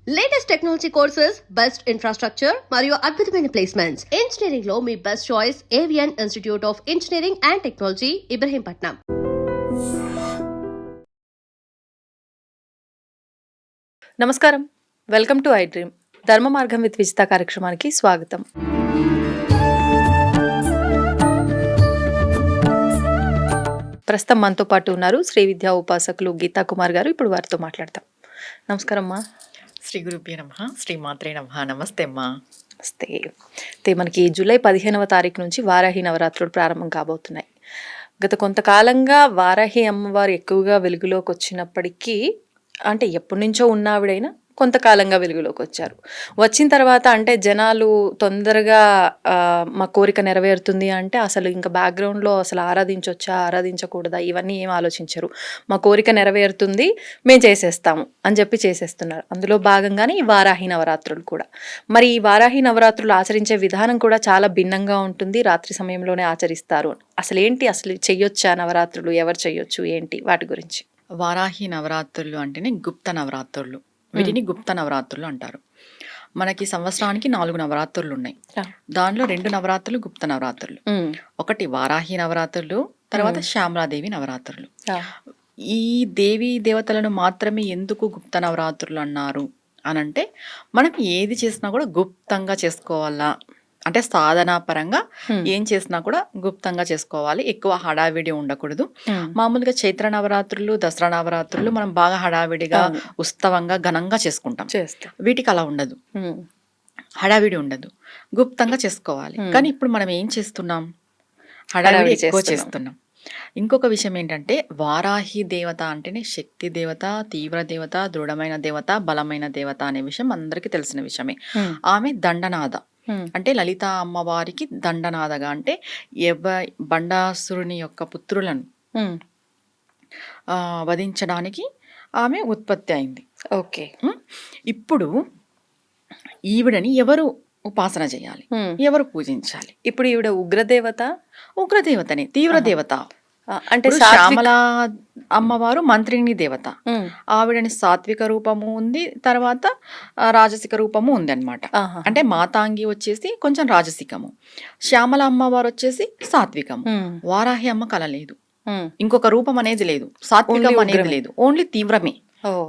Latest technology courses, best infrastructure మరియు అద్భుతమైన placements. Engineering లో మీ best choice Avian institute of engineering and technology, Ibrahimpatnam. నమస్కారం, వెల్కమ్ టు ఐ డ్రీమ్. ధర్మ మార్గం విత్ విజిత కార్యక్రమానికి స్వాగతం. ప్రస్తుతం మనతో పాటు ఉన్నారు శ్రీ విద్యా ఉపాసకులు గీతా కుమార్ గారు. ఇప్పుడు వారితో మాట్లాడతాం. నమస్కారం అమ్మా. శ్రీ గురుభ్యో నమః, శ్రీ మాత్రే నమః. నమస్తే అమ్మా. నమస్తే. అయితే మనకి జూలై 15వ తారీఖు నుంచి వారాహి నవరాత్రులు ప్రారంభం కాబోతున్నాయి. గత కొంతకాలంగా వారాహి అమ్మవారు ఎక్కువగా వెలుగులోకి వచ్చినప్పటికీ, అంటే ఎప్పటి నుంచో ఉన్న ఆవిడైనా కొంతకాలంగా వెలుగులోకి వచ్చారు. వచ్చిన తర్వాత అంటే జనాలు తొందరగా మా కోరిక నెరవేరుతుంది అంటే అసలు ఇంకా బ్యాక్గ్రౌండ్లో అసలు ఆరాధించవచ్చా ఆరాధించకూడదా ఇవన్నీ ఏం ఆలోచించరు. మా కోరిక నెరవేరుతుంది, మేము చేసేస్తాము అని చెప్పి చేసేస్తున్నారు. అందులో భాగంగానే ఈ వారాహి నవరాత్రులు కూడా. మరి ఈ వారాహి నవరాత్రులు ఆచరించే విధానం కూడా చాలా భిన్నంగా ఉంటుంది. రాత్రి సమయంలోనే ఆచరిస్తారు. అసలు చెయ్యొచ్చా నవరాత్రులు, ఎవరు చెయ్యొచ్చు, ఏంటి వాటి గురించి? వారాహి నవరాత్రులు అంటేనే గుప్త నవరాత్రులు. వీటిని గుప్త నవరాత్రులు అంటారు. మనకి సంవత్సరానికి 4 నవరాత్రులు ఉన్నాయి. దానిలో 2 నవరాత్రులు గుప్త నవరాత్రులు. ఒకటి వారాహి నవరాత్రులు, తర్వాత శ్యామలాదేవి నవరాత్రులు. ఈ దేవీ దేవతలను మాత్రమే ఎందుకు గుప్త నవరాత్రులు అన్నారు అనంటే, మనం ఏది చేసినా కూడా గుప్తంగా చేసుకోవాలా అంటే, సాధనా పరంగా ఏం చేసినా కూడా గుప్తంగా చేసుకోవాలి. ఎక్కువ హడావిడి ఉండకూడదు. మామూలుగా చైత్ర నవరాత్రులు, దసరా నవరాత్రులు మనం బాగా హడావిడిగా ఉత్సవంగా ఘనంగా చేసుకుంటాం. వీటికి అలా ఉండదు, హడావిడి ఉండదు, గుప్తంగా చేసుకోవాలి. కానీ ఇప్పుడు మనం ఏం చేస్తున్నాం, హడావిడి ఎక్కువ చేస్తున్నాం. ఇంకొక విషయం ఏంటంటే, వారాహి దేవత అంటేనే శక్తి దేవత, తీవ్ర దేవత, దృఢమైన దేవత, బలమైన దేవత అనే విషయం అందరికీ తెలిసిన విషయమే. ఆమె దండనాథ అంటే లలిత అమ్మవారికి దండనాథగా, అంటే బండాసురుని యొక్క పుత్రులను వధించడానికి ఆమె ఉత్పత్తి అయింది. ఓకే. ఇప్పుడు ఈవిడని ఎవరు ఉపాసన చేయాలి, ఎవరు పూజించాలి? ఇప్పుడు ఈవిడ ఉగ్రదేవతని, తీవ్ర దేవత. అంటే శ్యామల అమ్మవారు మంత్రిని దేవత. ఆవిడని సాత్విక రూపము ఉంది, తర్వాత రాజసిక రూపము ఉంది అనమాట. అంటే మాతాంగి వచ్చేసి కొంచెం రాజసికము, శ్యామల అమ్మవారు వచ్చేసి సాత్వికము. వారాహి అమ్మ కల లేదు, ఇంకొక రూపం అనేది లేదు, సాత్వికం అనేది లేదు, ఓన్లీ తీవ్రమే,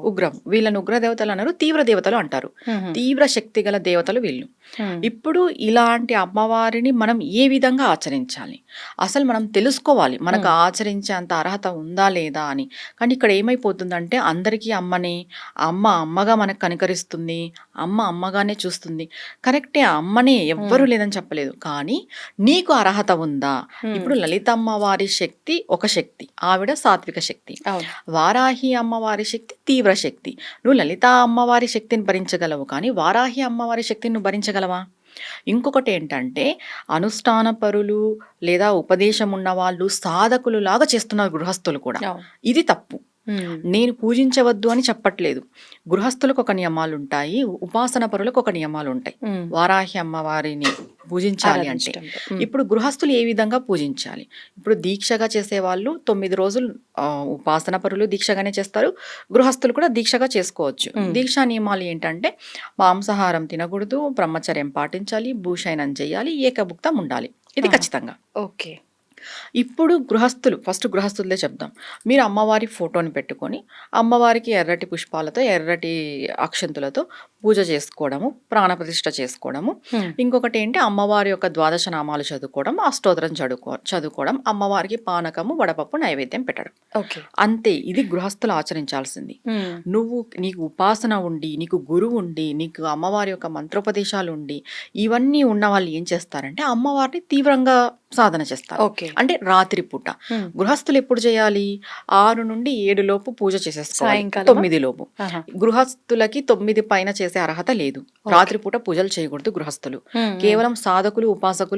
ఉగ్రం. వీళ్ళని ఉగ్ర దేవతలు అన్నారు, తీవ్ర దేవతలు అంటారు. తీవ్ర శక్తి గల దేవతలు వీళ్ళు. ఇప్పుడు ఇలాంటి అమ్మవారిని మనం ఏ విధంగా ఆచరించాలి, అసలు మనం తెలుసుకోవాలి, మనకు ఆచరించే అంత అర్హత ఉందా లేదా అని. కానీ ఇక్కడ ఏమైపోతుందంటే, అందరికీ అమ్మగా మనకు కనికరిస్తుంది, అమ్మగానే చూస్తుంది. కరెక్టే, అమ్మనే, ఎవ్వరూ లేదని చెప్పలేదు. కానీ నీకు అర్హత ఉందా? ఇప్పుడు లలిత అమ్మవారి శక్తి ఒక శక్తి, ఆవిడ సాత్విక శక్తి. వారాహి అమ్మవారి శక్తి తీవ్ర శక్తి. నువ్వు లలిత అమ్మవారి శక్తిని భరించగలవు, కానీ వారాహి అమ్మవారి శక్తిని నువ్వు భరించగలవా? ఇంకొకటి ఏంటంటే, అనుష్ఠాన పరులు లేదా ఉపదేశం ఉన్న వాళ్ళు సాధకులు లాగా చేస్తున్నారు గృహస్థులు కూడా. ఇది తప్పు. నేను పూజించవద్దు అని చెప్పట్లేదు. గృహస్థులకు ఒక నియమాలు ఉంటాయి, ఉపాసన పరులకు ఒక నియమాలు ఉంటాయి. వారాహి అమ్మవారిని పూజించాలి అంటే ఇప్పుడు గృహస్థులు ఏ విధంగా పూజించాలి? ఇప్పుడు దీక్షగా చేసేవాళ్ళు 9 రోజులు ఉపాసన పరులు దీక్షగానే చేస్తారు, గృహస్థులు కూడా దీక్షగా చేసుకోవచ్చు. దీక్షా నియమాలు ఏంటంటే, మాంసాహారం తినకూడదు, బ్రహ్మచర్యం పాటించాలి, భూషయనం చేయాలి, ఏకభుక్తం ఉండాలి. ఇది ఖచ్చితంగా. ఓకే. ఇప్పుడు ఫస్ట్ గృహస్థులదే చెప్దాం. మీరు అమ్మవారి ఫోటోని పెట్టుకొని అమ్మవారికి ఎర్రటి పుష్పాలతో, ఎర్రటి అక్షంతులతో పూజ చేసుకోవడము, ప్రాణప్రతిష్ఠ చేసుకోవడము. ఇంకొకటి ఏంటి, అమ్మవారి యొక్క 12 నామాలు చదువుకోవడం, అష్టోత్తరం చదువుకోవడం, అమ్మవారికి పానకము, వడపప్పు నైవేద్యం పెట్టడం. అంతే. ఇది గృహస్థులు ఆచరించాల్సింది. నీకు ఉపాసన ఉండి, నీకు గురువు ఉండి, నీకు అమ్మవారి యొక్క మంత్రోపదేశాలు ఉండి, ఇవన్నీ ఉన్న వాళ్ళు ఏం చేస్తారంటే, అమ్మవారిని తీవ్రంగా సాధన చేస్తారు. అంటే రాత్రి పూట. గృహస్థులు ఎప్పుడు చేయాలి? 6 నుండి 7 లోపు పూజ చేసేసుకోవాలి, 9 లోపు. గృహస్థులకి 9 పైన చేసే అర్హత లేదు. రాత్రిపూట పూజలు చేయకూడదు గృహస్థులు. కేవలం సాధకులు,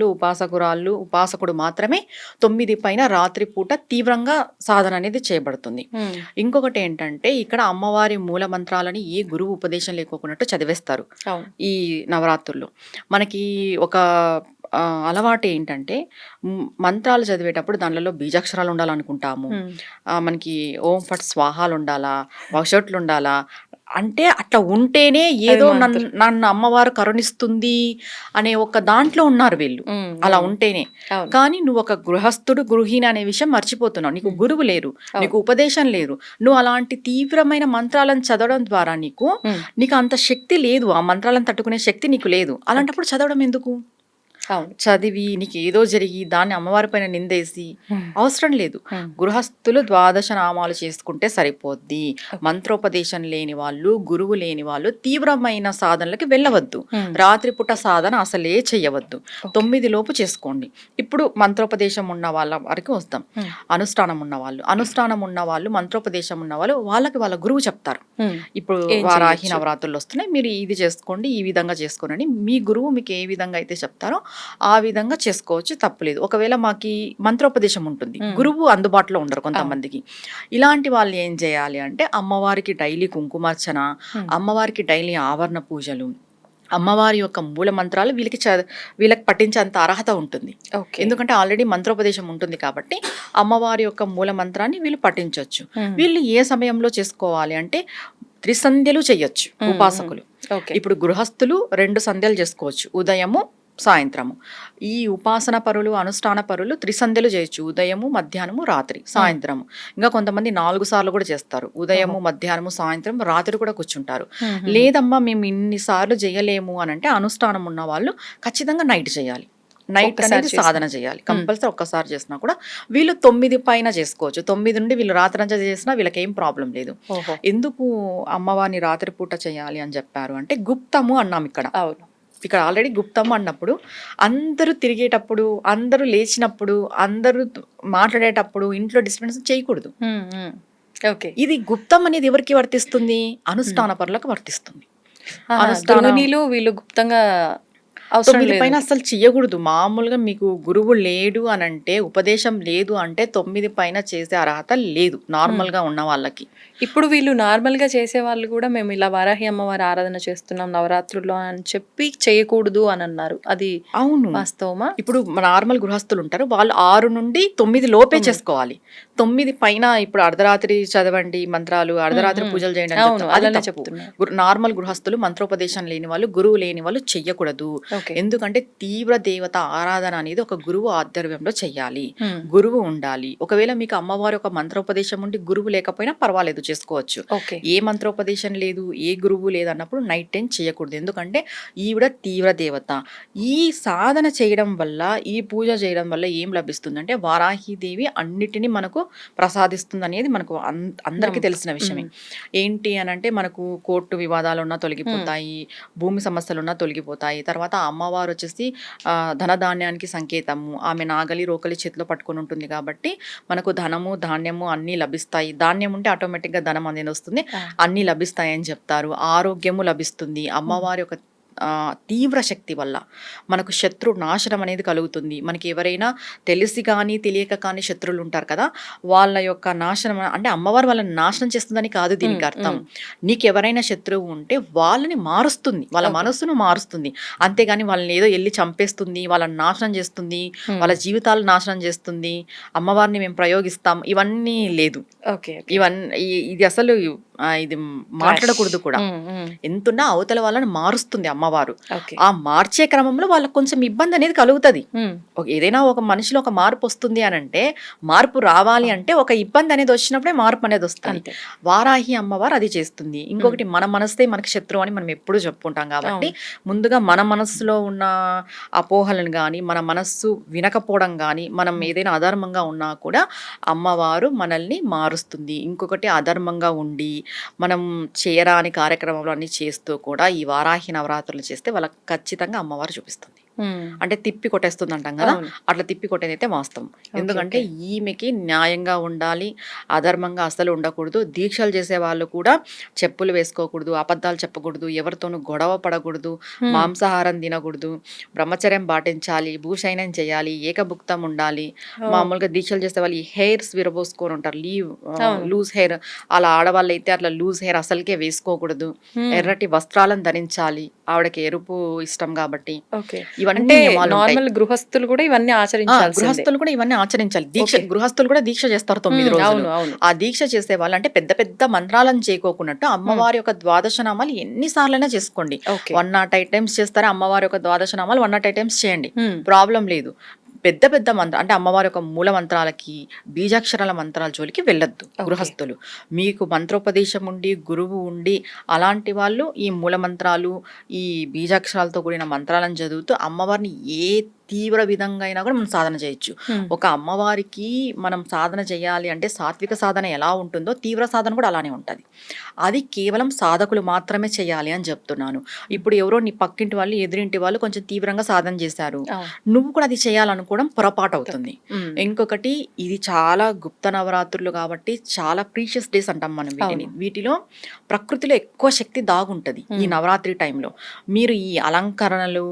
ఉపాసకురాళ్ళు, ఉపాసకుడు మాత్రమే 9 పైన రాత్రిపూట తీవ్రంగా సాధన అనేది చేయబడుతుంది. ఇంకొకటి ఏంటంటే, ఇక్కడ అమ్మవారి మూల మంత్రాలని ఏ గురువు ఉపదేశం లేకోకున్నట్టు చదివేస్తారు ఈ నవరాత్రుల్లో. మనకి ఒక అలవాటు ఏంటంటే మంత్రాలు చదివేటప్పుడు దానిలో బీజాక్షరాలు ఉండాలనుకుంటాము. మనకి ఓం ఫట్ స్వాహాలు ఉండాలా, వషట్లు ఉండాలా, అంటే అట్లా ఉంటేనే ఏదో నన్ను అమ్మవారు కరుణిస్తుంది అనే ఒక దాంట్లో ఉన్నారు వీళ్ళు. అలా ఉంటేనే. కానీ నువ్వు ఒక గృహస్థుడు గృహిణి అనే విషయం మర్చిపోతున్నావు. నీకు గురువు లేరు, నీకు ఉపదేశం లేరు. నువ్వు అలాంటి తీవ్రమైన మంత్రాలను చదవడం ద్వారా నీకు అంత శక్తి లేదు. ఆ మంత్రాలను తట్టుకునే శక్తి నీకు లేదు. అలాంటప్పుడు చదవడం ఎందుకు? చదివి నీకు ఏదో జరిగి దాన్ని అమ్మవారి పైన నిందేసి అవసరం లేదు. గృహస్థులు 12 నామాలు చేసుకుంటే సరిపోద్ది. మంత్రోపదేశం లేని వాళ్ళు, గురువు లేని వాళ్ళు తీవ్రమైన సాధనలకి వెళ్ళవద్దు. రాత్రిపూట సాధన అసలే చెయ్యవద్దు. 9 లోపు చేసుకోండి. ఇప్పుడు మంత్రోపదేశం ఉన్న వాళ్ళ వరకు వస్తాం. అనుష్ఠానం ఉన్న వాళ్ళు మంత్రోపదేశం ఉన్న వాళ్ళు వాళ్ళకి వాళ్ళ గురువు చెప్తారు. ఇప్పుడు వారాహి నవరాత్రులు వస్తున్నాయి, మీరు ఇది చేసుకోండి, ఈ విధంగా చేసుకోండి. మీ గురువు మీకు ఏ విధంగా అయితే చెప్తారో ఆ విధంగా చేసుకోవచ్చు, తప్పులేదు. ఒకవేళ మాకి మంత్రోపదేశం ఉంటుంది, గురువు అందుబాటులో ఉండరు కొంతమందికి. ఇలాంటి వాళ్ళు ఏం చేయాలి అంటే అమ్మవారికి డైలీ కుంకుమార్చన, అమ్మవారికి డైలీ ఆవరణ పూజలు, అమ్మవారి యొక్క మూల మంత్రాలు వీళ్ళకి పఠించేంత అర్హత ఉంటుంది. ఎందుకంటే ఆల్రెడీ మంత్రోపదేశం ఉంటుంది కాబట్టి అమ్మవారి యొక్క మూల మంత్రాన్ని వీళ్ళు పఠించవచ్చు. వీళ్ళు ఏ సమయంలో చేసుకోవాలి అంటే 3 సంధ్యలు చెయ్యొచ్చు ఉపాసకులు. ఇప్పుడు గృహస్థులు 2 సంధ్యలు చేసుకోవచ్చు, ఉదయము సాయంత్రము. ఈ ఉపాసన పరులు, అనుష్ఠాన పరులు 3 సంధ్యలు చేయొచ్చు, ఉదయము, మధ్యాహ్నము, రాత్రి, సాయంత్రము. ఇంకా కొంతమంది 4 సార్లు కూడా చేస్తారు, ఉదయము, మధ్యాహ్నము, సాయంత్రం, రాత్రి కూడా కూర్చుంటారు. లేదమ్మా మేము ఇన్ని సార్లు చేయలేము అని అంటే అనుష్ఠానం ఉన్న వాళ్ళు ఖచ్చితంగా నైట్ చేయాలి. నైట్ అనేది సాధన చేయాలి కంపల్సరీ. ఒక్కసారి చేసినా కూడా వీళ్ళు 9 పైన చేసుకోవచ్చు. 9 నుండి వీళ్ళు రాత్రి అంతా చేసినా వీళ్ళకి ఏం ప్రాబ్లం లేదు. ఎందుకు అమ్మవారిని రాత్రిపూట చేయాలి అని చెప్పారు అంటే గుప్తము అన్నాం ఇక్కడ. ఇక్కడ ఆల్రెడీ గుప్తము అన్నప్పుడు అందరూ తిరిగేటప్పుడు, అందరూ లేచినప్పుడు, అందరూ మాట్లాడేటప్పుడు ఇంట్లో డిస్టర్బెన్స్ చేయకూడదు. ఇది గుప్తం అనేది ఎవరికి వర్తిస్తుంది? అనుష్ఠాన పరులకు వర్తిస్తుంది. వీళ్ళు గుప్తంగా 9 పైన అసలు చెయ్యకూడదు. మామూలుగా మీకు గురువు లేడు అని అంటే, ఉపదేశం లేదు అంటే 9 పైన చేసే అర్హత లేదు నార్మల్ గా ఉన్న వాళ్ళకి. ఇప్పుడు వీళ్ళు నార్మల్ గా చేసే వాళ్ళు కూడా మేము ఇలా వారాహి అమ్మవారి ఆరాధన చేస్తున్నాం నవరాత్రుల్లో అని చెప్పి చేయకూడదు అని అన్నారు. అది అవును, వాస్తవమా? ఇప్పుడు నార్మల్ గృహస్థులు ఉంటారు, వాళ్ళు 6 నుండి 9 లోపే చేసుకోవాలి. 9 పైన ఇప్పుడు అర్ధరాత్రి చదవండి మంత్రాలు, అర్ధరాత్రి పూజలు చేయండి. నార్మల్ గృహస్థులు మంత్రోపదేశం లేని వాళ్ళు, గురువు లేని వాళ్ళు చెయ్యకూడదు. ఎందుకంటే తీవ్ర దేవత ఆరాధన అనేది ఒక గురువు ఆధ్వర్యంలో చెయ్యాలి, గురువు ఉండాలి. ఒకవేళ మీకు అమ్మవారి ఒక మంత్రోపదేశం ఉండి గురువు లేకపోయినా పర్వాలేదు, చేసుకోవచ్చు. ఏ మంత్రోపదేశం లేదు, ఏ గురువు లేదు అన్నప్పుడు నైట్ టైం చేయకూడదు. ఎందుకంటే ఈవిడ తీవ్ర దేవత. ఈ సాధన చేయడం వల్ల, ఈ పూజ చేయడం వల్ల ఏం లభిస్తుంది అంటే వారాహిదేవి అన్నిటినీ మనకు ప్రసాదిస్తుంది అనేది మనకు అందరికీ తెలిసిన విషయమే. ఏంటి అని అంటే మనకు కోర్టు వివాదాలు ఉన్నా తొలగిపోతాయి, భూమి సమస్యలు ఉన్నా తొలగిపోతాయి. తర్వాత అమ్మవారు వచ్చేసి ధనధాన్యానికి సంకేతము. ఆమె నాగలి రోకలి చేతిలో పట్టుకొని ఉంటుంది కాబట్టి మనకు ధనము ధాన్యము అన్నీ లభిస్తాయి. ధాన్యం ఉంటే ఆటోమేటిక్గా ధనం అనేది వస్తుంది, అన్నీ లభిస్తాయని చెప్తారు. ఆరోగ్యము లభిస్తుంది. అమ్మవారి యొక్క తీవ్ర శక్తి వల్ల మనకు శత్రు నాశనం అనేది కలుగుతుంది. మనకి ఎవరైనా తెలిసి కానీ తెలియక కానీ శత్రువులు ఉంటారు కదా, వాళ్ళ యొక్క నాశనం అంటే అమ్మవారు వాళ్ళని నాశనం చేస్తుందని కాదు దీనికి అర్థం. నీకు ఎవరైనా శత్రువు ఉంటే వాళ్ళని మారుస్తుంది, వాళ్ళ మనస్సును మారుస్తుంది. అంతేగాని వాళ్ళని ఏదో వెళ్ళి చంపేస్తుంది, వాళ్ళని నాశనం చేస్తుంది, వాళ్ళ జీవితాలు నాశనం చేస్తుంది, అమ్మవారిని మేము ప్రయోగిస్తాం, ఇవన్నీ లేదు. ఇవన్నీ ఇది అసలు ఇది మాట్లాడకూడదు కూడా. ఎంతున్నా అవతల వాళ్ళని మారుస్తుంది అమ్మవారు. ఆ మార్చే క్రమంలో వాళ్ళకి కొంచెం ఇబ్బంది అనేది కలుగుతుంది. ఏదైనా ఒక మనిషిలో ఒక మార్పు వస్తుంది అని అంటే, మార్పు రావాలి అంటే ఒక ఇబ్బంది అనేది వచ్చినప్పుడే మార్పు అనేది వస్తుంది. వారాహి అమ్మవారు అది చేస్తుంది. ఇంకొకటి మన మనస్తే మనకి శత్రువు అని మనం ఎప్పుడూ చెప్పుకుంటాం కాబట్టి ముందుగా మన మనస్సులో ఉన్న అపోహలను కానీ, మన మనస్సు వినకపోవడం కానీ, మనం ఏదైనా అధర్మంగా ఉన్నా కూడా అమ్మవారు మనల్ని మారుస్తుంది. ఇంకొకటి అధర్మంగా ఉండి మనం చేయరాని కార్యక్రమంలో అన్ని చేస్తూ కూడా ఈ వారాహి నవరాత్రులు చేస్తే వాళ్ళకి ఖచ్చితంగా అమ్మవారు చూపిస్తుంది. అంటే తిప్పి కొట్టేస్తుంది అంటాం కదా, అట్లా తిప్పి కొట్టేదైతే వాస్తవం. ఎందుకంటే ఈమెకి న్యాయంగా ఉండాలి, అధర్మంగా అసలు ఉండకూడదు. దీక్షలు చేసే వాళ్ళు కూడా చెప్పులు వేసుకోకూడదు, అబద్ధాలు చెప్పకూడదు, ఎవరితోనూ గొడవ పడకూడదు, మాంసాహారం తినకూడదు, బ్రహ్మచర్యం పాటించాలి, భూషయనం చేయాలి, ఏకభుక్తం ఉండాలి. మామూలుగా దీక్షలు చేసే వాళ్ళు ఈ హెయిర్స్ విరబోసుకొని ఉంటారు, లూజ్ హెయిర్. అలా ఆడవాళ్ళు అయితే అట్లా లూజ్ హెయిర్ అసలుకే వేసుకోకూడదు, ఎర్రటి వస్త్రాలను ధరించాలి. ఆవిడకి ఎరుపు ఇష్టం కాబట్టి ఓకే. ఇవన్నీ అంటే నియమాలు ఉంటాయి. నార్మల్ గృహస్థులు కూడా ఇవన్నీ ఆచరించాల్సిందే. గృహస్థులు కూడా ఇవన్నీ ఆచరించాలి. ఓకే. గృహస్థులు కూడా దీక్ష చేస్తారు 9 రోజులు. అవును, అవును. ఆ దీక్ష చేసే వాళ్ళు అంటే పెద్ద పెద్ద మంత్రాలను చేయకోకున్నట్టు అమ్మవారి యొక్క ద్వాదశ నామాలు ఎన్నిసార్లైనా చేసుకోండి. ఓకే. 108 టైమ్స్ చేస్తారా అమ్మవారి యొక్క ద్వాదశ నామాలు 108 టైమ్స్ చేయండి, హ్మ్. ప్రాబ్లం లేదు. పెద్ద పెద్ద మంత్ర అంటే అమ్మవారి యొక్క మూల మంత్రాలకి బీజాక్షరాల మంత్రాల జోలికి వెళ్ళొద్దు గృహస్థులు. మీకు మంత్రోపదేశం ఉండి గురువు ఉండి అలాంటి వాళ్ళు ఈ మూల మంత్రాలు ఈ బీజాక్షరాలతో కూడిన మంత్రాలను చదువుతూ అమ్మవారిని ఏ తీవ్ర విధంగా అయినా కూడా మనం సాధన చేయొచ్చు. ఒక అమ్మవారికి మనం సాధన చేయాలి అంటే సాత్విక సాధన ఎలా ఉంటుందో తీవ్ర సాధన కూడా అలానే ఉంటుంది. అది కేవలం సాధకులు మాత్రమే చేయాలి అని చెప్తున్నాను. ఇప్పుడు ఎవరో నీ పక్కింటి వాళ్ళు ఎదురింటి వాళ్ళు కొంచెం తీవ్రంగా సాధన చేశారు, నువ్వు కూడా అది చేయాలనుకోవడం పొరపాటు అవుతుంది. ఇంకొకటి ఇది చాలా గుప్త నవరాత్రులు కాబట్టి చాలా ప్రీషియస్ డేస్ అంటాం మనం వీటిని. వీటిలో ప్రకృతిలో ఎక్కువ శక్తి దాగుంటది ఈ నవరాత్రి టైంలో. మీరు ఈ అలంకరణలు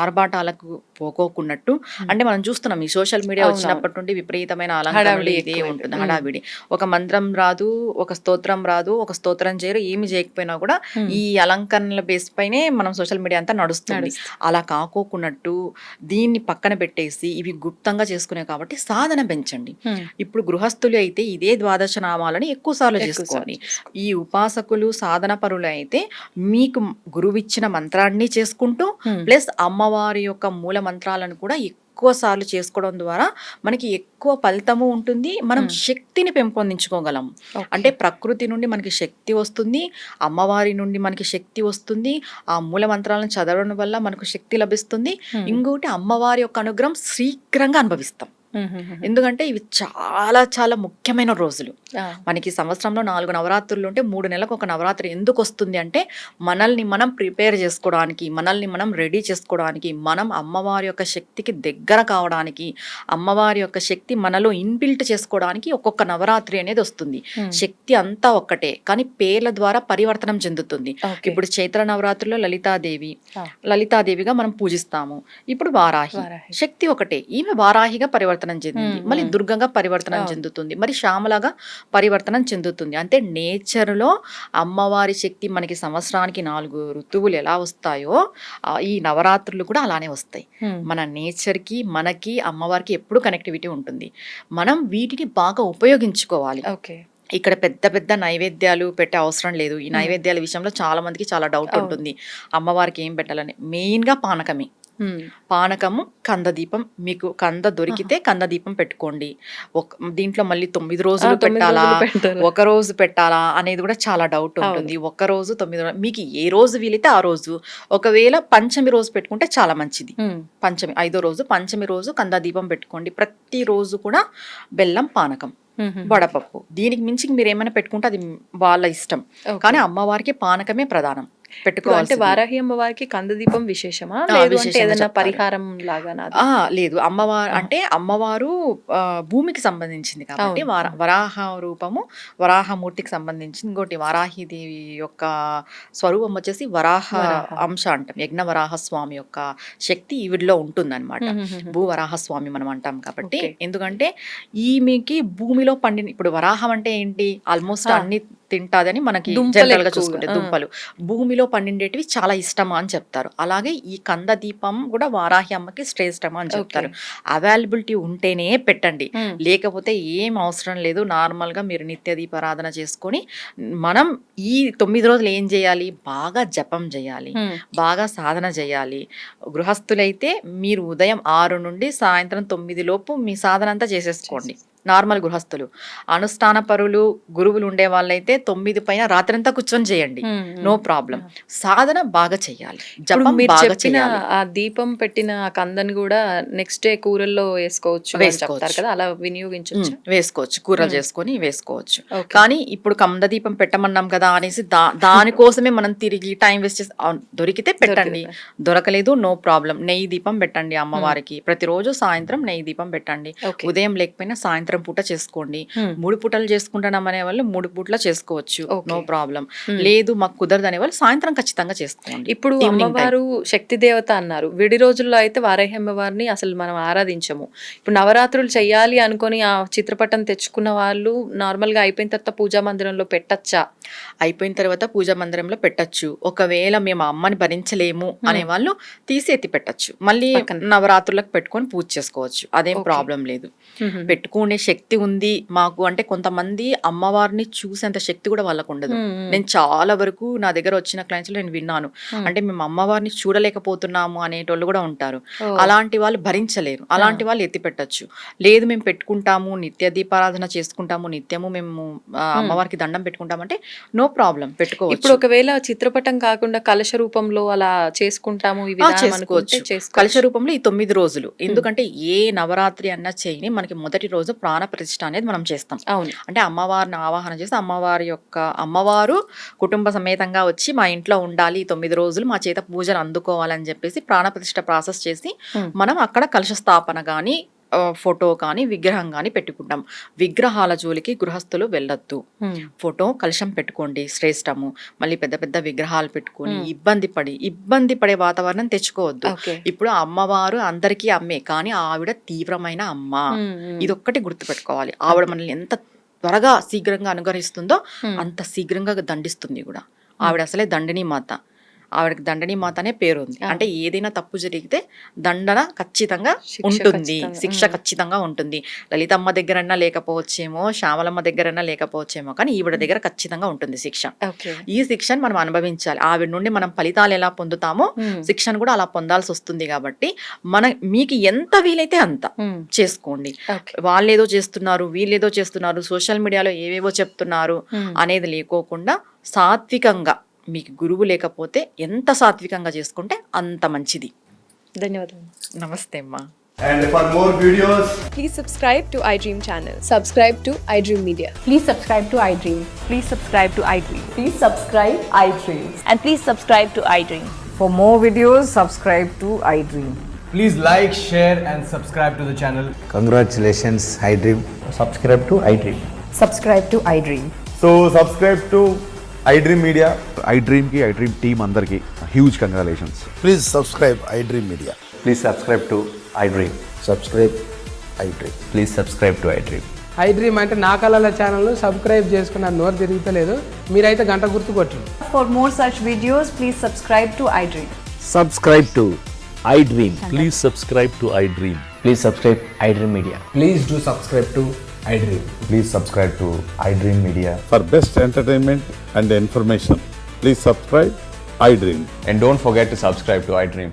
ఆర్భాటాలకు పోకోకున్నట్టు అంటే మనం చూస్తున్నాం ఈ సోషల్ మీడియా వచ్చినప్పటి నుండి విపరీతమైన అలంకరణలు ఇదే ఉంటుంది, హడావిడి. ఒక మంత్రం రాదు, ఒక స్తోత్రం రాదు, ఒక స్తోత్రం చేయరు, ఏమి చేయకపోయినా కూడా ఈ అలంకరణల బేస్ పైనే మనం సోషల్ మీడియా అంతా నడుస్తుంది. అలా కాకోకున్నట్టు దీన్ని పక్కన పెట్టేసి ఇవి గుప్తంగా చేసుకునే కాబట్టి సాధన పెంచండి. ఇప్పుడు గృహస్థులు అయితే ఇదే ద్వాదశ నామాలని ఎక్కువ సార్లు చేసుకోండి. ఈ ఉపాసకులు సాధన పరులు అయితే మీకు గురువిచ్చిన మంత్రాన్ని చేసుకుంటూ ప్లస్ అమ్మవారి యొక్క మూల మంత్రాలను కూడా ఎక్కువ సార్లు చేసుకోవడం ద్వారా మనకి ఎక్కువ ఫలితము ఉంటుంది. మనం శక్తిని పెంపొందించుకోగలం. అంటే ప్రకృతి నుండి మనకి శక్తి వస్తుంది, అమ్మవారి నుండి మనకి శక్తి వస్తుంది, ఆ మూల మంత్రాలను చదవడం వల్ల మనకు శక్తి లభిస్తుంది. ఇంకొకటి అమ్మవారి యొక్క అనుగ్రహం శీఘ్రంగా అనుభవిస్తాం. ఎందుకంటే ఇవి చాలా చాలా ముఖ్యమైన రోజులు. మనకి సంవత్సరంలో 4 నవరాత్రులు ఉంటే 3 నెలలకు ఒక నవరాత్రి ఎందుకు వస్తుంది అంటే మనల్ని మనం ప్రిపేర్ చేసుకోవడానికి, మనల్ని మనం రెడీ చేసుకోవడానికి, మనం అమ్మవారి యొక్క శక్తికి దగ్గర కావడానికి, అమ్మవారి యొక్క శక్తి మనలో ఇన్బిల్ట్ చేసుకోవడానికి ఒక్కొక్క నవరాత్రి అనేది వస్తుంది. శక్తి అంతా ఒక్కటే కానీ పేర్ల ద్వారా పరివర్తనం చెందుతుంది. ఇప్పుడు చైత్ర నవరాత్రిలో లలితాదేవిగా మనం పూజిస్తాము. ఇప్పుడు వారాహి శక్తి ఒకటే, ఈమె వారాహిగా పరివర్తనం చెందింది, మళ్ళీ దుర్గంగా పరివర్తనం చెందుతుంది, మరి శ్యామలాగా పరివర్తనం చెందుతుంది. అంటే నేచర్లో అమ్మవారి శక్తి మనకి సంవత్సరానికి 4 ఋతువులు ఎలా వస్తాయో ఈ నవరాత్రులు కూడా అలానే వస్తాయి. మన నేచర్కి మనకి అమ్మవారికి ఎప్పుడు కనెక్టివిటీ ఉంటుంది. మనం వీటిని బాగా ఉపయోగించుకోవాలి. ఇక్కడ పెద్ద పెద్ద నైవేద్యాలు పెట్టే అవసరం లేదు. ఈ నైవేద్యాల విషయంలో చాలా మందికి చాలా డౌట్ ఉంటుంది, అమ్మవారికి ఏం పెట్టాలని. మెయిన్గా పానకమే. పానకము, కందదీపం. మీకు కంద దొరికితే కందదీపం పెట్టుకోండి. దీంట్లో మళ్ళీ 9 రోజులు పెట్టాలా, ఒక రోజు పెట్టాలా అనేది కూడా చాలా డౌట్ ఉంటుంది. ఒక రోజు 9 రోజులు, మీకు ఏ రోజు వీలైతే ఆ రోజు. ఒకవేళ పంచమి రోజు పెట్టుకుంటే చాలా మంచిది. పంచమి 5వ రోజు, పంచమి రోజు కందదీపం పెట్టుకోండి. ప్రతి రోజు కూడా బెల్లం పానకం, వడపప్పు. దీనికి మించి మీరు ఏమైనా పెట్టుకుంటే అది వాళ్ళ ఇష్టం, కానీ అమ్మవారికి పానకమే ప్రధానం పెట్టుకోవాలి. అంటే వారాహి అమ్మవారికి కందదీపం విశేషమా, లేదు అంటే ఏదైనా పరిహారం లాగా? లేదు, అమ్మవారు అంటే అమ్మవారు భూమికి సంబంధించింది కాబట్టి వరాహ రూపము వరాహమూర్తికి సంబంధించింది. ఇంకోటి వారాహిదేవి యొక్క స్వరూపం వచ్చేసి వరాహ అంశ అంటాం. యజ్ఞ వరాహ స్వామి యొక్క శక్తి ఈవిడిలో ఉంటుంది అనమాట. భూవరాహ స్వామి మనం అంటాం కాబట్టి. ఎందుకంటే ఈమెకి భూమిలో పండిన, ఇప్పుడు వరాహం అంటే ఏంటి, ఆల్మోస్ట్ అన్ని తింటాదని మనకి జనరల్ గా చూసుకుంటే దుంపలు భూమిలో పండిండేటివి చాలా ఇష్టమా అని చెప్తారు. అలాగే ఈ కంద దీపం కూడా వారాహి అమ్మకి శ్రేష్టమా అని చెప్తారు. అవైలబిలిటీ ఉంటేనే పెట్టండి, లేకపోతే ఏం అవసరం లేదు. నార్మల్ గా మీరు నిత్య దీపారాధన చేసుకొని మనం ఈ 9 రోజులు ఏం చేయాలి, బాగా జపం చేయాలి, బాగా సాధన చేయాలి. గృహస్థులైతే మీరు ఉదయం 6 నుండి సాయంత్రం 9 లోపు మీ సాధన అంతా చేసేసుకోండి. నార్మల్ గృహస్థులు. అనుష్ఠాన పరులు గురువులు ఉండే వాళ్ళైతే 9 పైన రాత్రంతా కూర్చొని చేయండి, నో ప్రాబ్లం. సాధన బాగా చెయ్యాలి, జపం బాగా చేయాలి. ఆ దీపం పెట్టిన కందని కూడా నెక్స్ట్ డే కూరల్లో వేసుకోవచ్చు కదా, అలా వినియోగించవచ్చు. వేసుకోవచ్చు, కూరలు చేసుకొని వేసుకోవచ్చు. కానీ ఇప్పుడు కంద దీపం పెట్టమన్నాం కదా అనేసి దానికోసమే మనం తిరిగి టైం వేస్ట్ చేసి, దొరికితే పెట్టండి, దొరకలేదు నో ప్రాబ్లం. నెయ్యి దీపం పెట్టండి అమ్మవారికి. ప్రతిరోజు సాయంత్రం నెయ్యి దీపం పెట్టండి. ఉదయం లేకపోయినా సాయంత్రం సాయంత్రం పూట చేసుకోండి. 3 పూటలు చేసుకుంటున్నాం అనే వాళ్ళు 3 పూటల చేసుకోవచ్చు, నో ప్రాబ్లం. లేదు మాకు కుదరదు అనే వాళ్ళు సాయంత్రం ఖచ్చితంగా చేసుకోండి. ఇప్పుడు అమ్మవారు శక్తి దేవత అన్నారు. విడి రోజుల్లో అయితే వారాహి అమ్మవారిని అసలు మనం ఆరాధించము. ఇప్పుడు నవరాత్రులు చెయ్యాలి అనుకొని ఆ చిత్రపటం తెచ్చుకున్న వాళ్ళు నార్మల్ గా అయిపోయిన తర్వాత పూజా మందిరంలో పెట్టచ్చా? అయిపోయిన తర్వాత పూజా మందిరంలో పెట్టచ్చు. ఒకవేళ మేము అమ్మని భరించలేము అనే వాళ్ళు తీసి ఎత్తి పెట్టచ్చు, మళ్ళీ నవరాత్రులకు పెట్టుకొని పూజ చేసుకోవచ్చు, అదేం ప్రాబ్లం లేదు. పెట్టుకునే శక్తి ఉంది మాకు అంటే కొంతమంది అమ్మవారిని చూసేంత శక్తి కూడా వాళ్ళకు ఉండదు. నేను చాలా వరకు నా దగ్గర వచ్చిన క్లయింట్స్ లో నేను విన్నాను, అంటే మేము అమ్మవారిని చూడలేకపోతున్నాము అనేటోళ్ళు కూడా ఉంటారు. అలాంటి వాళ్ళు భరించలేరు, అలాంటి వాళ్ళు ఎత్తి పెట్టచ్చు. లేదు మేము పెట్టుకుంటాము, నిత్య దీపారాధన చేసుకుంటాము, నిత్యము మేము అమ్మవారికి దండం పెట్టుకుంటామంటే నో ప్రాబ్లం, పెట్టుకోవచ్చు. ఇప్పుడు ఒకవేళ చిత్రపటం కాకుండా కలశ రూపంలో అలా చేసుకుంటాము, చేసుకోవచ్చు. కలశ రూపంలో ఈ 9 రోజులు, ఎందుకంటే ఏ నవరాత్రి అన్నా చేయని మనకి మొదటి రోజు ప్రాణ ప్రతిష్ఠ అనేది మనం చేస్తాం. అవును, అంటే అమ్మవారిని ఆవాహన చేసి అమ్మవారు కుటుంబ సమేతంగా వచ్చి మా ఇంట్లో ఉండాలి 9 రోజులు, మా చేత పూజలు అందుకోవాలని చెప్పేసి ప్రాణ ప్రతిష్ఠ ప్రాసెస్ చేసి మనం అక్కడ కలశ స్థాపన కానీ ఫోటో కానీ విగ్రహం కానీ పెట్టుకుంటాం. విగ్రహాల జోలికి గృహస్థులు వెళ్ళొద్దు. ఫోటో కలశం పెట్టుకోండి శ్రేష్టము. మళ్ళీ పెద్ద పెద్ద విగ్రహాలు పెట్టుకొని ఇబ్బంది పడే వాతావరణం తెచ్చుకోవద్దు. ఇప్పుడు అమ్మవారు అందరికీ అమ్మే, కానీ ఆవిడ తీవ్రమైన అమ్మ, ఇదొక్కటి గుర్తుపెట్టుకోవాలి. ఆవిడ మనల్ని ఎంత త్వరగా శీఘ్రంగా అనుగ్రహిస్తుందో అంత శీఘ్రంగా దండిస్తుంది కూడా. ఆవిడ అసలే దండిని మాత, ఆవిడకి దండని మాత అనే పేరు ఉంది. అంటే ఏదైనా తప్పు జరిగితే దండన ఖచ్చితంగా ఉంటుంది, శిక్ష ఖచ్చితంగా ఉంటుంది. లలితమ్మ దగ్గరన్నా లేకపోవచ్చేమో, శ్యామలమ్మ దగ్గరన్నా లేకపోవచ్చేమో, కానీ ఈవిడ దగ్గర ఖచ్చితంగా ఉంటుంది శిక్ష. ఈ శిక్షను మనం అనుభవించాలి. ఆవిడ నుండి మనం ఫలితాలు ఎలా పొందుతామో శిక్షను కూడా అలా పొందాల్సి వస్తుంది. కాబట్టి మీకు ఎంత వీలైతే అంత చేసుకోండి. వాళ్ళేదో చేస్తున్నారు, వీళ్ళేదో చేస్తున్నారు, సోషల్ మీడియాలో ఏవేవో చెప్తున్నారు అనేది లేకోకుండా సాత్వికంగా, మీకు గురువు లేకపోతే ఎంత సాత్వికంగా చేసుకుంటే అంత మంచిది. ధన్యవాదాలు. నమస్తే అమ్మా. And for more videos, Please subscribe to iDream channel. Subscribe to iDream Media. Please subscribe to iDream. Please subscribe to iDream. Please subscribe iDream. And please subscribe to iDream. For more videos, subscribe to iDream. please like, share and subscribe to the channel. Congratulations, iDream. Subscribe to iDream. Subscribe to iDream. So subscribe to iDream Media. iDream ki iDream team andarki huge congratulations. Please subscribe iDream Media. Please subscribe to iDream. Subscribe iDream. Please subscribe to iDream. iDream అంటే నా కళల channel subscribe చేసుకున్న నోరు తిరుగుతలేదు, మీరైతే గంట గుర్తు కొట్టండి. For more such videos, please subscribe to iDream. Subscribe to iDream. Please subscribe to iDream. Please subscribe iDream Media. Please do subscribe to iDream. Please subscribe to iDream Media. For best entertainment and information, please subscribe iDream. And don't forget to subscribe to iDream.